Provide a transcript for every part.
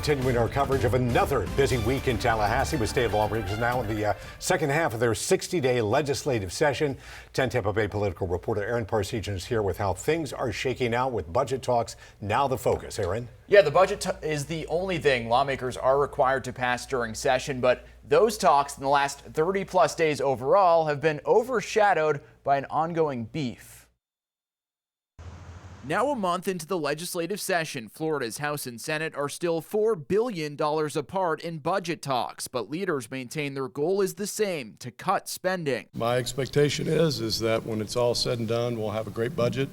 Continuing our coverage of another busy week in Tallahassee with state lawmakers now in the second half of their 60-day legislative session. 10 Tampa Bay political reporter Aaron Parsegian is here with how things are shaking out with budget talks. Now the focus, Aaron. Yeah, the budget is the only thing lawmakers are required to pass during session, but those talks in the last 30 plus days overall have been overshadowed by an ongoing beef. Now a month into the legislative session, Florida's House and Senate are still $4 billion apart in budget talks, but leaders maintain their goal is the same, to cut spending. My expectation is that when it's all said and done, we'll have a great budget.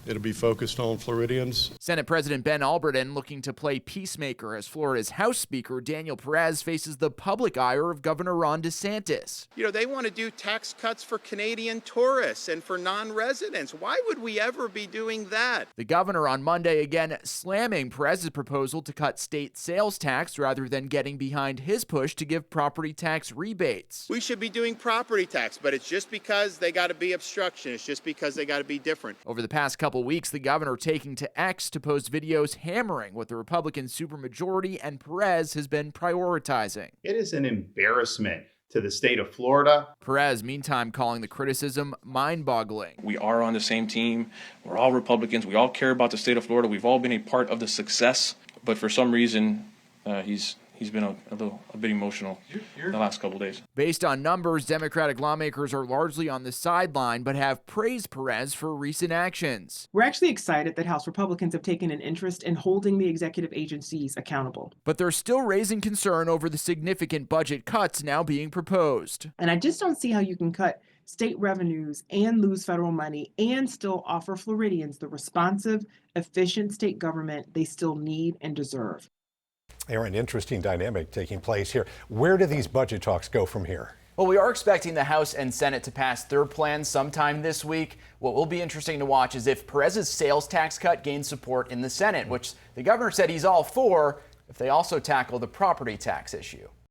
It'll be focused on Floridians. Senate President Ben Alberton looking to play peacemaker as Florida's House Speaker Daniel Perez faces the public ire of Governor DeSantis. You know, they want to do tax cuts for Canadian tourists and for non-residents. Why would we ever be doing that? The governor on Monday again slamming Perez's proposal to cut state sales tax rather than getting behind his push to give property tax rebates. We should be doing property tax, but it's just because they got to be obstruction. It's just because they got to be different. Over the past couple weeks, the governor taking to X to post videos hammering what the Republican supermajority and Perez has been prioritizing. It is an embarrassment to the state of Florida. Perez, meantime, calling the criticism mind-boggling. We are on the same team. We're all Republicans. We all care about the state of Florida. We've all been a part of the success, but for some reason, he's been a bit emotional in the last couple of days. Based on numbers, Democratic lawmakers are largely on the sideline, but have praised Perez for recent actions. We're actually excited that House Republicans have taken an interest in holding the executive agencies accountable. But they're still raising concern over the significant budget cuts now being proposed. And I just don't see how you can cut state revenues and lose federal money and still offer Floridians the responsive, efficient state government they still need and deserve. Aaron, interesting dynamic taking place here. Where do these budget talks go from here? Well, we are expecting the House and Senate to pass their plans sometime this week. What will be interesting to watch is if Perez's sales tax cut gains support in the Senate, which the governor said he's all for, if they also tackle the property tax issue.